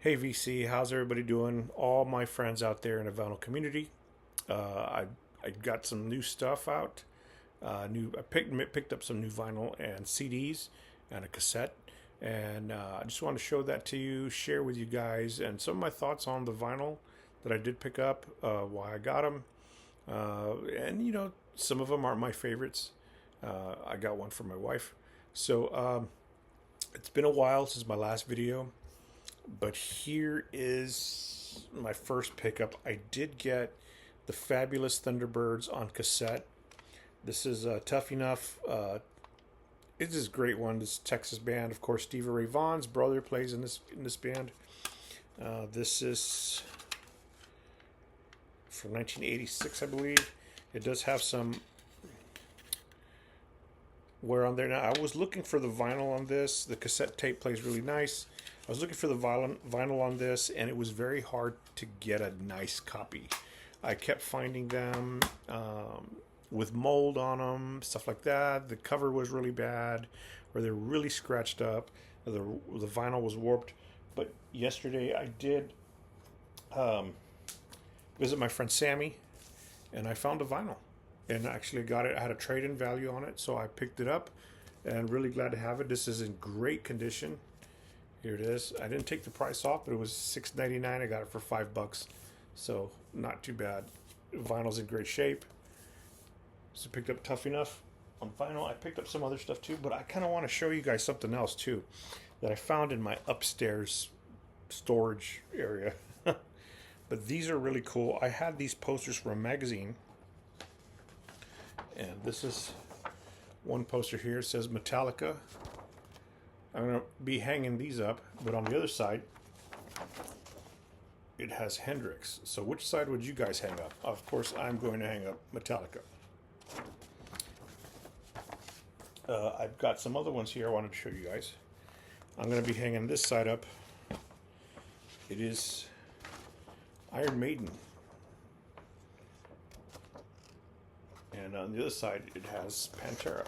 Hey VC, how's everybody doing? All my friends out there in the vinyl community. I got some new stuff out. I picked up some new vinyl and CDs and a cassette, and I just want to show that to you, share with you guys, and some of my thoughts on the vinyl that I did pick up, why I got them, and some of them aren't my favorites. I got one for my wife, so it's been a while since my last video. But here is my first pickup. I did get the Fabulous Thunderbirds on cassette. This is Tough Enough. It is a great one. This Texas band, of course. Stevie Ray Vaughan's brother plays in this band. This is from 1986, I believe. It does have some wear on there. Now, I was looking for the vinyl on this. The cassette tape plays really nice. I was looking for the vinyl on this, and it was very hard to get a nice copy. I kept finding them with mold on them, stuff like that. The cover was really bad, or they're really scratched up. The vinyl was warped. But yesterday I did visit my friend Sammy, and I found a vinyl. And actually got it. I had a trade-in value on it, so I picked it up, and really glad to have it. This is in great condition. Here it is. I didn't take the price off, but it was $6.99. I got it for $5, so not too bad. Vinyl's in great shape. So picked up Tough Enough on vinyl. I picked up some other stuff too, but I kind of want to show you guys something else too that I found in my upstairs storage area. But these are really cool. I had these posters for a magazine, and this is one poster here. It says Metallica. I'm going to be hanging these up, but on the other side, it has Hendrix. So which side would you guys hang up? Of course, I'm going to hang up Metallica. I've got some other ones here I wanted to show you guys. I'm going to be hanging this side up. It is Iron Maiden. And on the other side, it has Pantera.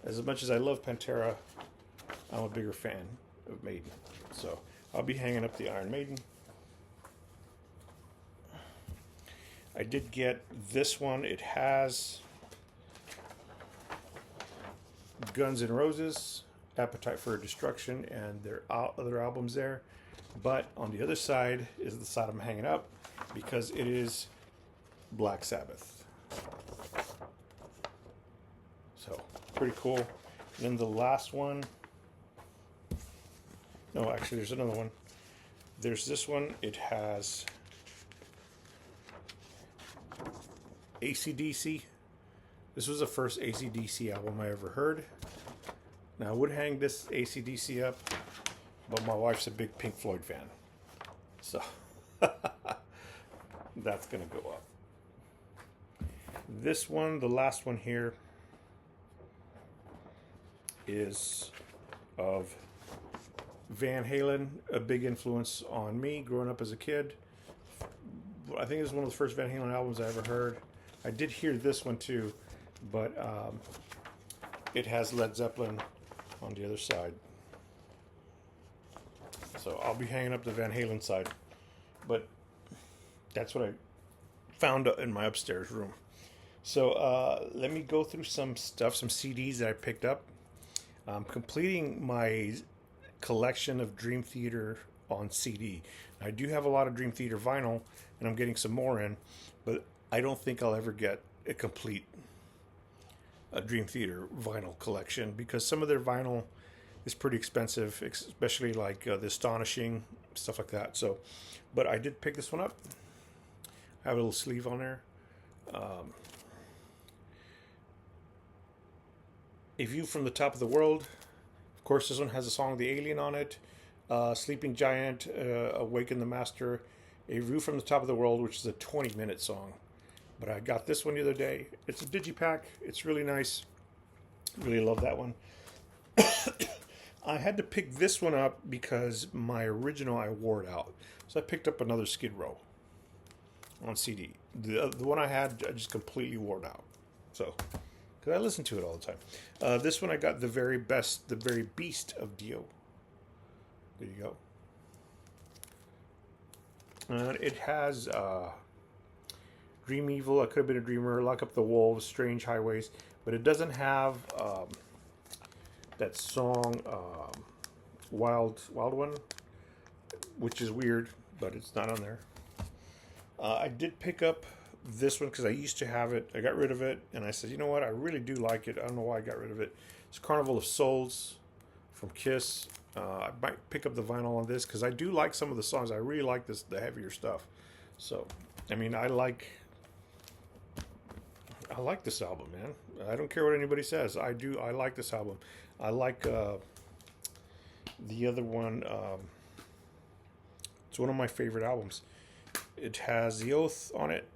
As much as I love Pantera, I'm a bigger fan of Maiden. So I'll be hanging up the Iron Maiden. I did get this one. It has Guns N' Roses, Appetite for Destruction, and their other albums there. But on the other side is the side I'm hanging up, because it is Black Sabbath. So pretty cool. And then the last one, no, actually there's another one. There's this one. It has AC/DC. This was the first AC/DC album I ever heard. Now I would hang this AC/DC up, but my wife's a big Pink Floyd fan, so that's gonna go up. This one, the last one here, is of Van Halen, a big influence on me growing up as a kid. I think it's one of the first Van Halen albums I ever heard. I did hear this one too, but it has Led Zeppelin on the other side. So I'll be hanging up the Van Halen side, but that's what I found in my upstairs room. So let me go through some stuff, some CDs that I picked up. I'm completing my collection of Dream Theater on CD. I do have a lot of Dream Theater vinyl, and I'm getting some more in, but I don't think I'll ever get a complete Dream Theater vinyl collection, because some of their vinyl is pretty expensive, especially like the Astonishing, stuff like that. So, but I did pick this one up. I have a little sleeve on there. A View from the Top of the World. Of course, this one has a song, The Alien, on it. Sleeping Giant, Awaken the Master. A View from the Top of the World, which is a 20-minute song. But I got this one the other day. It's a digipack. It's really nice. Really love that one. I had to pick this one up because my original I wore it out. So I picked up another Skid Row on CD. The one I had, I just completely wore it out. So, because I listen to it all the time. This one I got the very best, the very beast of Dio. There you go. And it has Dream Evil, I Could Have Been a Dreamer, Lock Up the Wolves, Strange Highways, but it doesn't have that song Wild One, which is weird, but it's not on there. I did pick up this one because I used to have it. I got rid of it, and I said, you know what? I really do like it. I don't know why I got rid of it. It's Carnival of Souls from Kiss. I might pick up the vinyl on this because I do like some of the songs. I really like the heavier stuff. So, I mean, I like this album, man. I don't care what anybody says. I do. I like this album. I like the other one. It's one of my favorite albums. It has The Oath on it.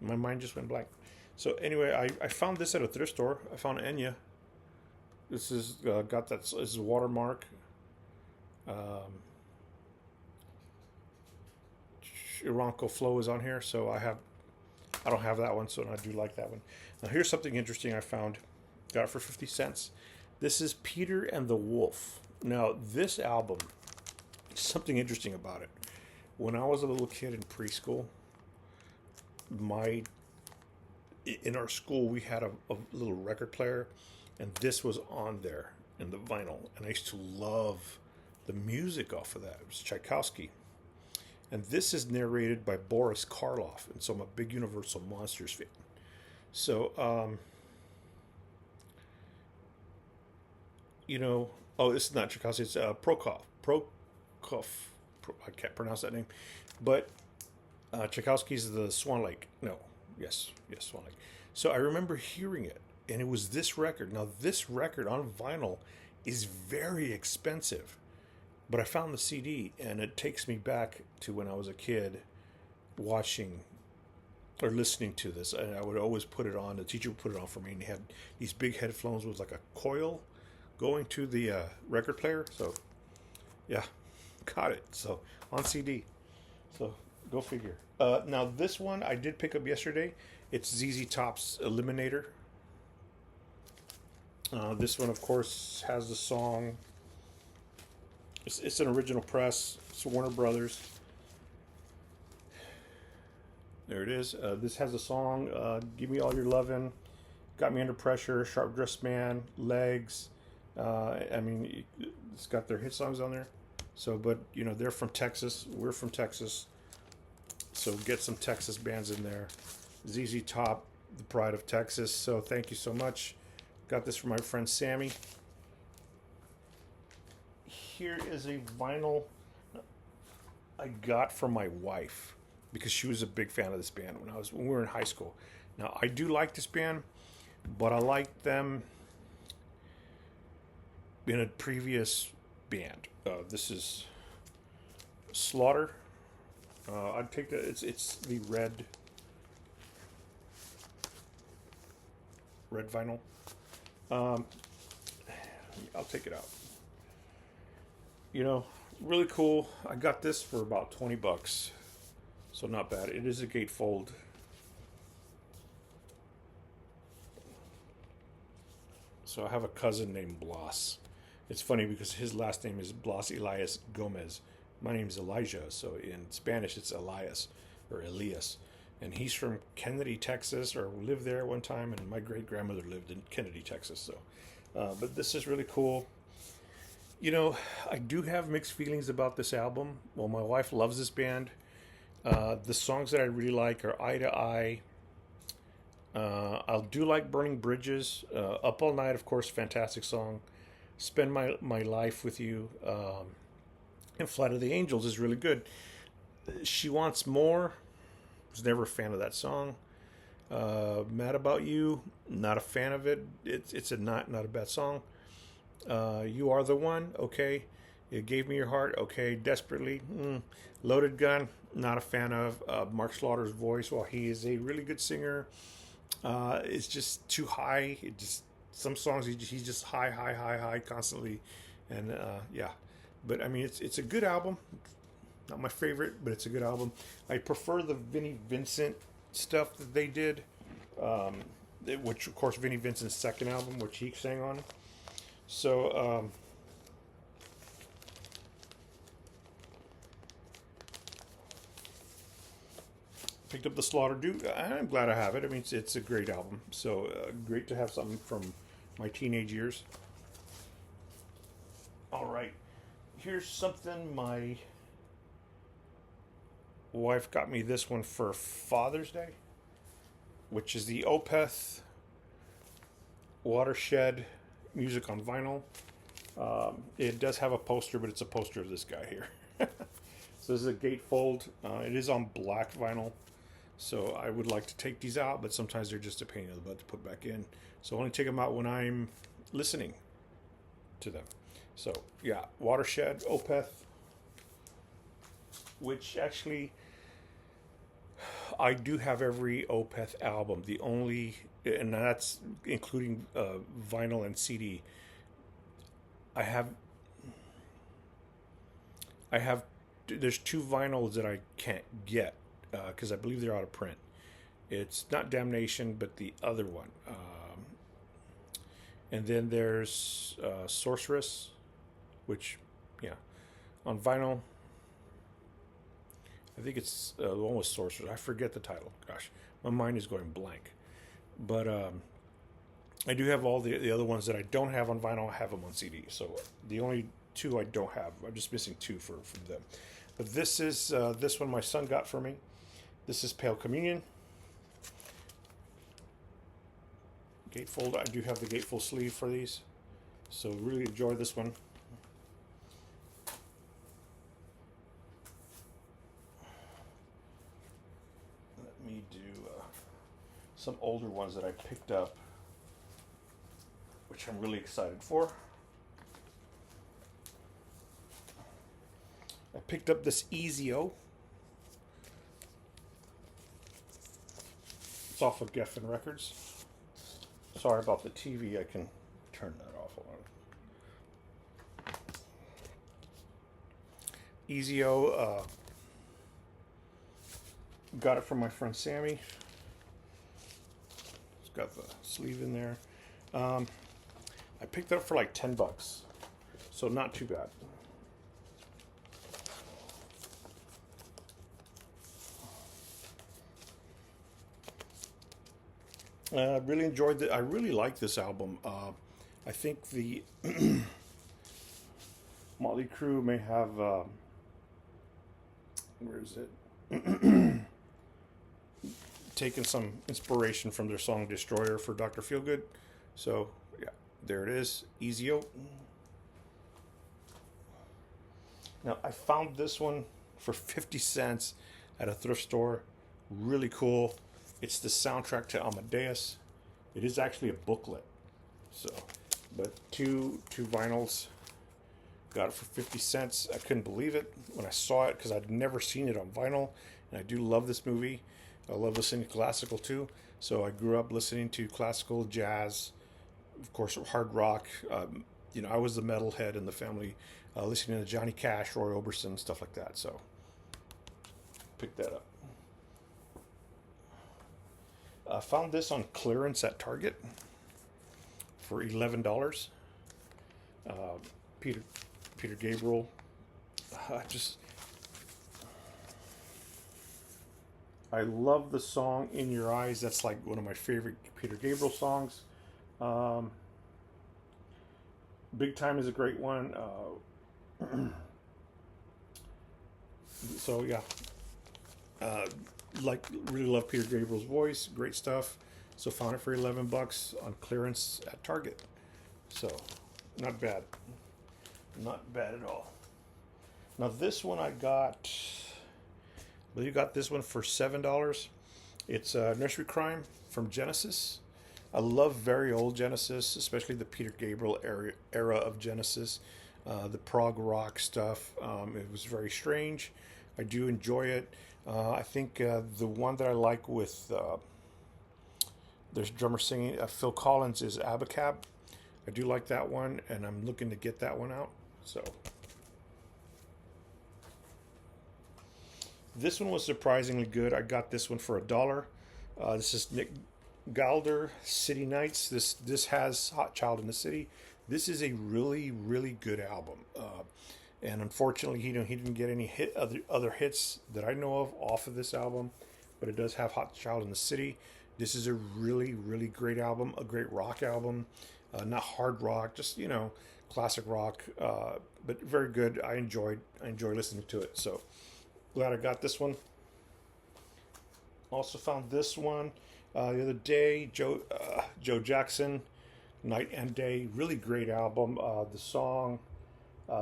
My mind just went blank. So anyway, I found this at a thrift store. I found Enya. This is got that. This is a watermark. Ironco Flow is on here, so I don't have that one, so I do like that one. Now here's something interesting I found. Got it for 50 cents. This is Peter and the Wolf. Now this album, something interesting about it. When I was a little kid in preschool, in our school we had a little record player, and this was on there in the vinyl, and I used to love the music off of that. It was Tchaikovsky, and this is narrated by Boris Karloff, and so I'm a big Universal Monsters fan. So this is not Tchaikovsky, it's Prokofiev. I can't pronounce that name, but Tchaikovsky's the Swan Lake. Yes, Swan Lake. So I remember hearing it, and it was this record. Now this record on vinyl is very expensive, but I found the CD, and it takes me back to when I was a kid, watching or listening to this. And I would always put it on. The teacher would put it on for me, and he had these big headphones with like a coil going to the record player. So yeah. Got it. So on CD. So go figure. Now this one I did pick up yesterday. It's ZZ Top's Eliminator. This one, of course, has the song. It's an original press. It's Warner Brothers. There it is. This has a song. Give Me All Your Lovin', Got Me Under Pressure, Sharp Dressed Man, Legs. It's got their hit songs on there. So, but, they're from Texas. We're from Texas. So get some Texas bands in there. ZZ Top, the pride of Texas. So thank you so much. Got this from my friend Sammy. Here is a vinyl I got from my wife because she was a big fan of this band when we were in high school. Now, I do like this band, but I liked them in a previous band. This is Slaughter. I'd pick that. It's the red vinyl. I'll take it out. Really cool. I got this for about $20, so not bad. It is a gatefold. So I have a cousin named Blas. It's funny because his last name is Blas Elias Gomez. My name is Elijah, so in Spanish it's Elias or Elias. And he's from Kennedy, Texas, or lived there one time, and my great-grandmother lived in Kennedy, Texas. So, but this is really cool. I do have mixed feelings about this album. Well, my wife loves this band. The songs that I really like are Eye to Eye. I do like Burning Bridges. Up All Night, of course, fantastic song. Spend My Life With You. And Flight of the Angels is really good. She Wants More. Was never a fan of that song. Mad About You. Not a fan of it. It's not a bad song. You Are the One. Okay. You Gave Me Your Heart. Okay. Desperately. Loaded Gun. Not a fan of. Mark Slaughter's voice, while he is a really good singer, it's just too high. Some songs he's just high constantly, and yeah. But I mean, it's a good album. Not my favorite, but it's a good album. I prefer the Vinnie Vincent stuff that they did, which of course Vinnie Vincent's second album, which he sang on. So picked up the Slaughter Duke. I'm glad I have it. I mean, it's a great album. So great to have something from my teenage years. All right, here's something my wife got me this one for Father's Day, which is the Opeth Watershed Music on Vinyl. It does have a poster, but it's a poster of this guy here. So this is a gatefold. It is on black vinyl. So I would like to take these out, but sometimes they're just a pain in the butt to put back in. So I only take them out when I'm listening to them. So yeah, Watershed, Opeth, which actually I do have every Opeth album. The only, and that's including vinyl and CD. I have. There's two vinyls that I can't get because I believe they're out of print. It's not Damnation, but the other one. And then there's Sorceress, which, yeah, on vinyl. I think it's the one with Sorceress. I forget the title. Gosh, my mind is going blank. But I do have all the other ones that I don't have on vinyl. I have them on CD. So the only two I don't have. I'm just missing two from them. But this is this one my son got for me. This is Pale Communion. Gatefold. I do have the gatefold sleeve for these. So really enjoy this one. Let me do some older ones that I picked up, which I'm really excited for. I picked up this Ezio. It's off of Geffen Records. Sorry about the TV. I can turn that off. Ezio. Got it from my friend Sammy. It's got the sleeve in there. I picked it up for like $10, so not too bad. I really enjoyed it. I really like this album. I think the Motley Crue may have. Where is it? Taken some inspiration from their song "Destroyer" for Dr. Feelgood. So yeah, there it is, Ezio. Now I found this one for 50 cents at a thrift store. Really cool. It's the soundtrack to Amadeus. It is actually a booklet. So, but two vinyls. Got it for 50 cents. I couldn't believe it when I saw it because I'd never seen it on vinyl. And I do love this movie. I love listening to classical too. So I grew up listening to classical, jazz, of course, hard rock. I was the metalhead in the family, listening to Johnny Cash, Roy Orbison, stuff like that. So pick that up. I found this on clearance at Target for $11. Peter Gabriel. I love the song "In Your Eyes." That's like one of my favorite Peter Gabriel songs. "Big Time" is a great one. So yeah, really love Peter Gabriel's voice. Great stuff. So found it for $11 on clearance at Target. So not bad. Not bad at all. Now this one I got. Well, you got this one for $7. It's Nursery Crime from Genesis. I love very old Genesis, especially the Peter Gabriel era of Genesis, the prog rock stuff. It was very strange. I do enjoy it. I think the one that I like with there's drummer singing Phil Collins is Abacab. I do like that one, and I'm looking to get that one out. So this one was surprisingly good. I got this one for $1. This is Nick Galder, City Nights. This has Hot Child in the City. This is a really, really good album. And unfortunately, he didn't get any other hits that I know of off of this album. but it does have Hot Child in the City. This is a really, really great album, a great rock album. Not hard rock, just classic rock, but very good. I enjoy listening to it. So glad I got this one. Also found this one the other day. Joe Jackson, Night and Day, really great album. The song,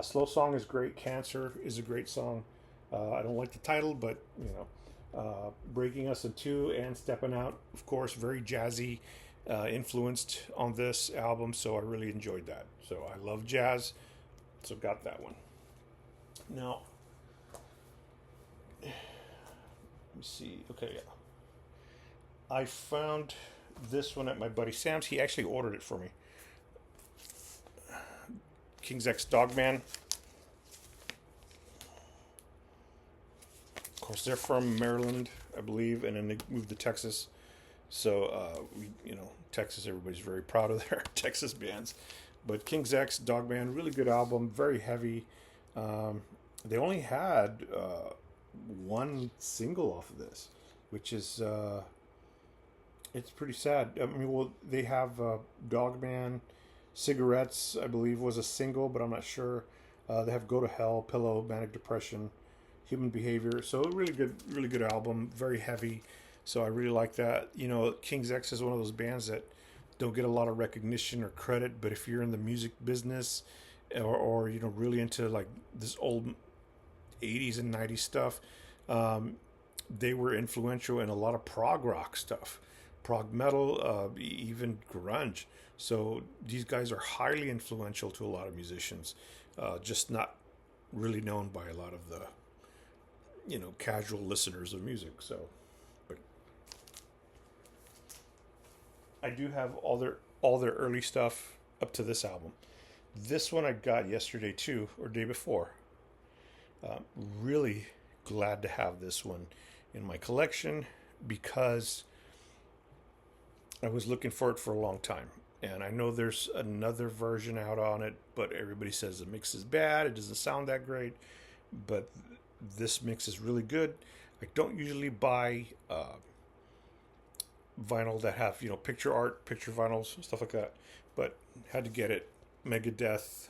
Slow Song is great. Cancer is a great song. I don't like the title, but Breaking Us in Two and Stepping Out, of course, very jazzy influenced on this album, so I really enjoyed that. So I love jazz, so got that one. Now, let me see. Okay, yeah. I found this one at my buddy Sam's. He actually ordered it for me. King's X Dogman. Of course, they're from Maryland, I believe, and then they moved to Texas. So, Texas, everybody's very proud of their Texas bands. But King's X Dogman, really good album, very heavy. They only had one single off of this, which is it's pretty sad. I mean, well, they have Dogman, Cigarettes, I believe, was a single, but I'm not sure. They have Go to Hell, Pillow, Manic Depression, Human Behavior. So a really good album, very heavy. So I really like that. King's X is one of those bands that don't get a lot of recognition or credit, but if you're in the music business or really into like this old 80s and 90s stuff, they were influential in a lot of prog rock stuff, prog metal, even grunge. So these guys are highly influential to a lot of musicians, just not really known by a lot of the casual listeners of music. So, but I do have all their early stuff up to this album. This one I got yesterday too, or day before. Really glad to have this one in my collection because I was looking for it for a long time. And I know there's another version out on it, but everybody says the mix is bad. It doesn't sound that great. But this mix is really good. I don't usually buy vinyl that have, picture art, picture vinyls, stuff like that. But had to get it. Megadeth,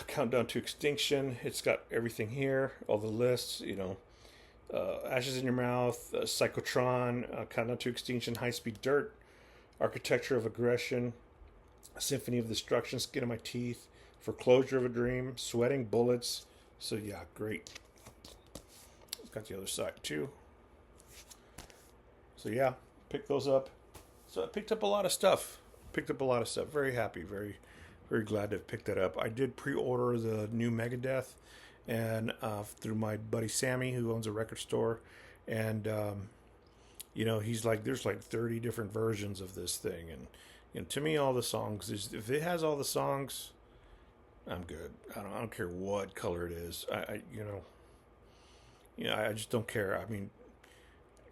Countdown to Extinction. It's got everything here, all the lists, Ashes in Your Mouth, Psychotron, Countdown to Extinction, High Speed Dirt, Architecture of Aggression, Symphony of Destruction, Skin of My Teeth, For Closure of a Dream, Sweating Bullets. So yeah, great. Got the other side too. So yeah, picked those up. So I picked up a lot of stuff. Very happy, very, very glad to have picked that up. I did pre-order the new Megadeth, and through my buddy Sammy, who owns a record store, and he's like, there's like 30 different versions of this thing, and to me, all the songs if it has all the songs, I'm good. I don't care what color it is. I just don't care. I mean,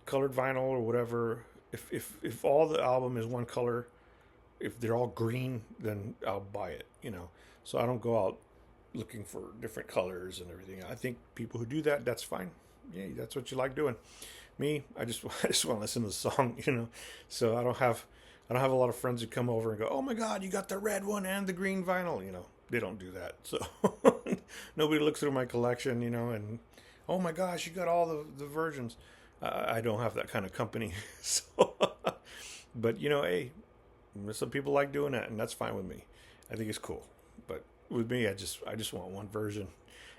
colored vinyl or whatever. If all the album is one color, if they're all green, then I'll buy it. So I don't go out looking for different colors and everything. I think people who do that, that's fine. Yeah, that's what you like doing. Me, I just want to listen to the song. So I don't have a lot of friends who come over and go, "Oh my God, you got the red one and the green vinyl." They don't do that. So nobody looks through my collection, and oh my gosh, you got all the versions. I don't have that kind of company. So, but hey, some people like doing that, and that's fine with me. I think it's cool. But with me, I just want one version.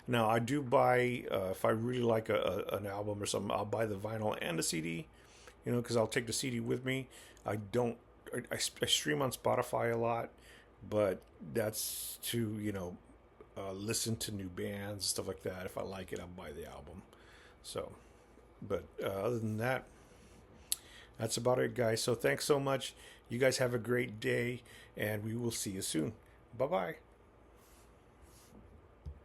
Now I do buy if I really like an album or something, I'll buy the vinyl and the CD. Because I'll take the CD with me. I stream on Spotify a lot, but that's to listen to new bands, stuff like that. If I like it, I'll buy the album. So, but other than that, that's about it, guys. So thanks so much. You guys have a great day, and we will see you soon. Bye-bye.